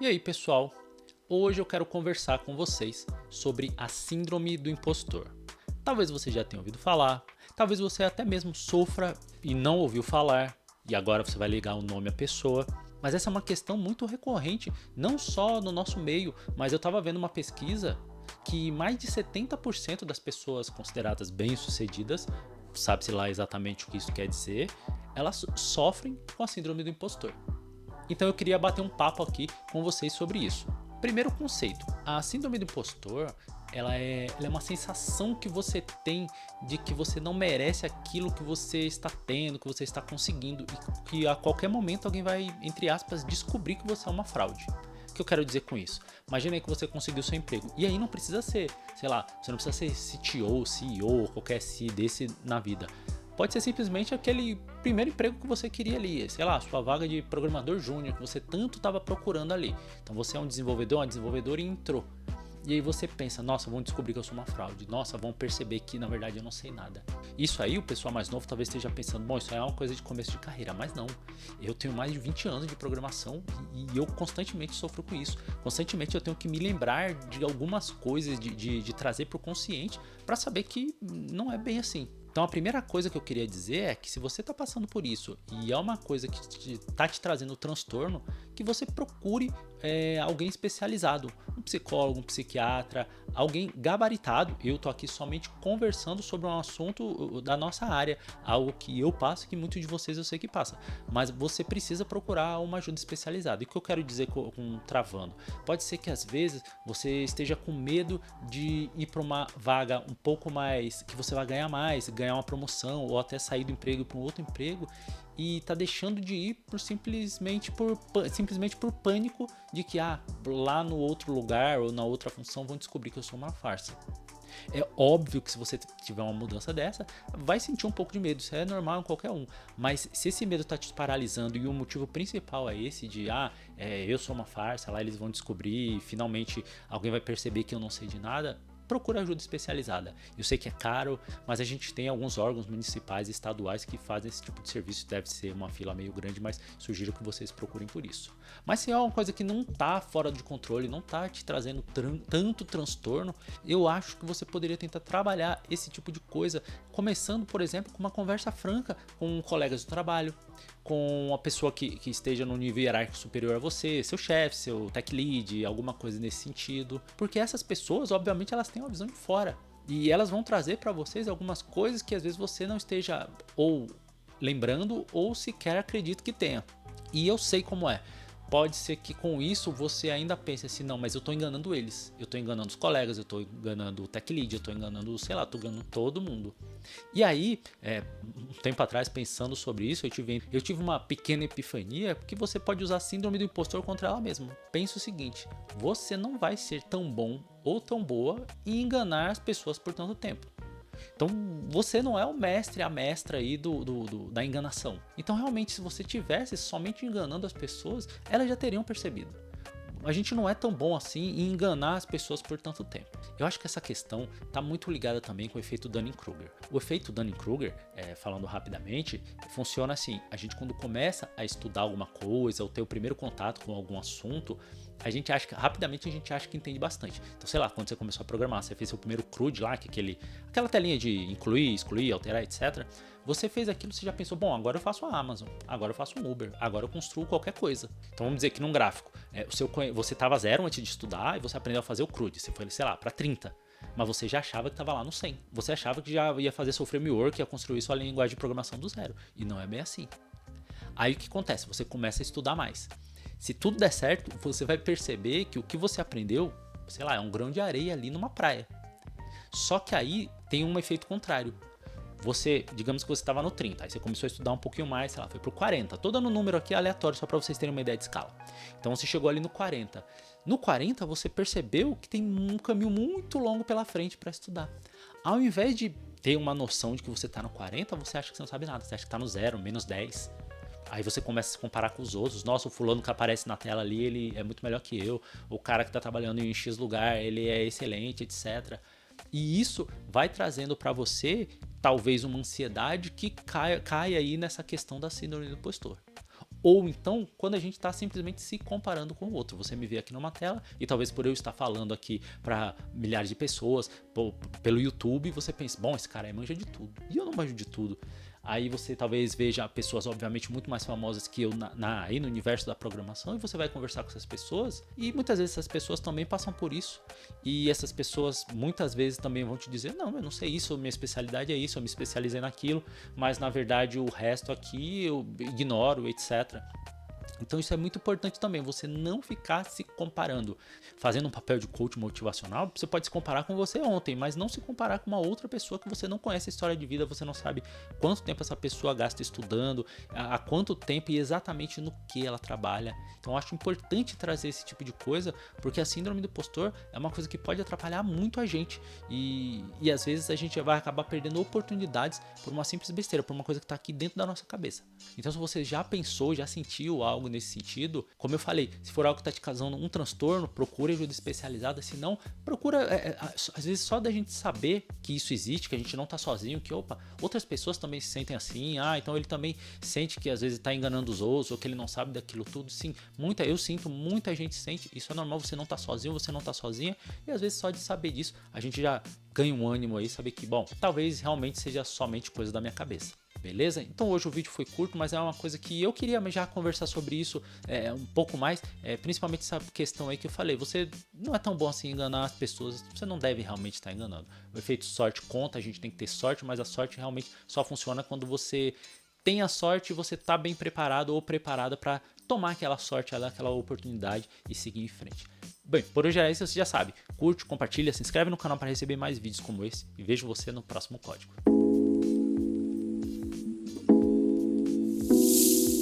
E aí, pessoal? Hoje eu quero conversar com vocês sobre a síndrome do impostor. Talvez você já tenha ouvido falar, talvez você até mesmo sofra e não ouviu falar, e agora você vai ligar o nome à pessoa. Mas essa é uma questão muito recorrente, não só no nosso meio, mas eu estava vendo uma pesquisa que mais de 70% das pessoas consideradas bem-sucedidas, sabe-se lá exatamente o que isso quer dizer, elas sofrem com a síndrome do impostor. Então eu queria bater um papo aqui com vocês sobre isso. Primeiro conceito, a síndrome do impostor, ela é uma sensação que você tem de que você não merece aquilo que você está tendo, que você está conseguindo e que a qualquer momento alguém vai, entre aspas, descobrir que você é uma fraude. O que eu quero dizer com isso? Imagina aí que você conseguiu seu emprego. E aí não precisa ser, sei lá, você não precisa ser CTO, CEO, qualquer C desse na vida. Pode ser simplesmente aquele primeiro emprego que você queria ali, sei lá, sua vaga de programador júnior que você tanto estava procurando ali. Então você é um desenvolvedor, uma desenvolvedora e entrou. E aí você pensa, nossa, vão descobrir que eu sou uma fraude. Nossa, vão perceber que na verdade eu não sei nada. Isso aí o pessoal mais novo talvez esteja pensando, bom, isso aí é uma coisa de começo de carreira. Mas não, eu tenho mais de 20 anos de programação e eu constantemente sofro com isso. Constantemente eu tenho que me lembrar de algumas coisas, de trazer para o consciente para saber que não é bem assim. Então a primeira coisa que eu queria dizer é que se você está passando por isso e é uma coisa que está te trazendo transtorno, que você procure alguém especializado, um psicólogo, um psiquiatra, alguém gabaritado. Eu tô aqui somente conversando sobre um assunto da nossa área, algo que eu passo e que muitos de vocês eu sei que passa, mas você precisa procurar uma ajuda especializada. E o que eu quero dizer com travando? Pode ser que às vezes você esteja com medo de ir para uma vaga um pouco mais, que você vai ganhar mais, ganhar uma promoção ou até sair do emprego para um outro emprego e tá deixando de ir simplesmente por pânico de que lá no outro lugar ou na outra função vão descobrir que eu sou uma farsa. É óbvio que se você tiver uma mudança dessa, vai sentir um pouco de medo, isso é normal em qualquer um. Mas se esse medo tá te paralisando e o motivo principal é esse de eu sou uma farsa, lá eles vão descobrir e finalmente alguém vai perceber que eu não sei de nada, procura ajuda especializada. Eu sei que é caro, mas a gente tem alguns órgãos municipais e estaduais que fazem esse tipo de serviço. Deve ser uma fila meio grande, mas sugiro que vocês procurem por isso. Mas se é uma coisa que não está fora de controle, não está te trazendo tanto transtorno, eu acho que você poderia tentar trabalhar esse tipo de coisa, começando, por exemplo, com uma conversa franca com colegas do trabalho, com uma pessoa que esteja no nível hierárquico superior a você, seu chefe, seu tech lead, alguma coisa nesse sentido. Porque essas pessoas, obviamente, elas têm uma visão de fora. E elas vão trazer para vocês algumas coisas que às vezes você não esteja ou lembrando ou sequer acredita que tenha. E eu sei como é. Pode ser que com isso você ainda pense assim, não, mas eu tô enganando eles, eu tô enganando os colegas, eu tô enganando o tech lead, eu tô enganando, sei lá, tô enganando todo mundo. E aí, um tempo atrás, pensando sobre isso, eu tive uma pequena epifania, que você pode usar a síndrome do impostor contra ela mesma. Pensa o seguinte, você não vai ser tão bom ou tão boa em enganar as pessoas por tanto tempo. Então você não é o mestre, a mestra aí da enganação. Então realmente se você tivesse somente enganando as pessoas, elas já teriam percebido. A gente não é tão bom assim em enganar as pessoas por tanto tempo. Eu acho que essa questão está muito ligada também com o efeito Dunning-Kruger. O efeito Dunning-Kruger, falando rapidamente, funciona assim. A gente quando começa a estudar alguma coisa ou ter o primeiro contato com algum assunto, rapidamente a gente acha que entende bastante. Então, sei lá, quando você começou a programar, você fez seu primeiro CRUD lá, que é aquela telinha de incluir, excluir, alterar, etc. Você fez aquilo, você já pensou, bom, agora eu faço a Amazon, agora eu faço um Uber, agora eu construo qualquer coisa. Então vamos dizer que num gráfico, você estava 0 antes de estudar e você aprendeu a fazer o CRUD, você foi, sei lá, para 30. Mas você já achava que estava lá no 100. Você achava que já ia fazer seu framework, ia construir sua linguagem de programação do zero. E não é bem assim. Aí o que acontece? Você começa a estudar mais. Se tudo der certo, você vai perceber que o que você aprendeu, sei lá, é um grão de areia ali numa praia. Só que aí tem um efeito contrário. Digamos que você estava no 30, aí você começou a estudar um pouquinho mais, sei lá, foi pro 40. Tô dando um número aqui aleatório só para vocês terem uma ideia de escala. Então você chegou ali no 40. No 40 você percebeu que tem um caminho muito longo pela frente para estudar. Ao invés de ter uma noção de que você está no 40, você acha que você não sabe nada, você acha que está no 0, menos 10. Aí você começa a se comparar com os outros. Nossa, o fulano que aparece na tela ali, ele é muito melhor que eu. O cara que está trabalhando em X lugar, ele é excelente, etc. E isso vai trazendo para você, talvez, uma ansiedade que cai aí nessa questão da síndrome do impostor. Ou então, quando a gente está simplesmente se comparando com o outro. Você me vê aqui numa tela e talvez por eu estar falando aqui para milhares de pessoas, pelo YouTube, você pensa, bom, esse cara aí manja de tudo. E eu não manjo de tudo. Aí você talvez veja pessoas, obviamente, muito mais famosas que eu aí no universo da programação, e você vai conversar com essas pessoas, e muitas vezes essas pessoas também passam por isso. E essas pessoas muitas vezes também vão te dizer, não, eu não sei isso, minha especialidade é isso, eu me especializei naquilo, mas na verdade o resto aqui eu ignoro, etc. Então isso é muito importante também, você não ficar se comparando. Fazendo um papel de coach motivacional, você pode se comparar com você ontem, mas não se comparar com uma outra pessoa que você não conhece a história de vida, você não sabe quanto tempo essa pessoa gasta estudando, há quanto tempo e exatamente no que ela trabalha. Então eu acho importante trazer esse tipo de coisa, porque a síndrome do impostor é uma coisa que pode atrapalhar muito a gente. E às vezes a gente vai acabar perdendo oportunidades por uma simples besteira, por uma coisa que está aqui dentro da nossa cabeça. Então se você já pensou, já sentiu algo nesse sentido, como eu falei, se for algo que está te causando um transtorno, procure ajuda especializada, se não, procura, às vezes só da gente saber que isso existe, que a gente não está sozinho, que outras pessoas também se sentem assim, então ele também sente que às vezes está enganando os outros, ou que ele não sabe daquilo tudo, sim, eu sinto, muita gente sente, isso é normal, você não está sozinho, você não está sozinha, e às vezes só de saber disso, a gente já ganha um ânimo aí, saber que, bom, talvez realmente seja somente coisa da minha cabeça. Beleza? Então hoje o vídeo foi curto, mas é uma coisa que eu queria já conversar sobre isso um pouco mais, principalmente essa questão aí que eu falei, você não é tão bom assim enganar as pessoas, você não deve realmente estar enganando. O efeito sorte conta, a gente tem que ter sorte, mas a sorte realmente só funciona quando você tem a sorte e você está bem preparado ou preparada para tomar aquela sorte, aquela oportunidade e seguir em frente. Bem, por hoje é isso, você já sabe, curte, compartilha, se inscreve no canal para receber mais vídeos como esse e vejo você no próximo código.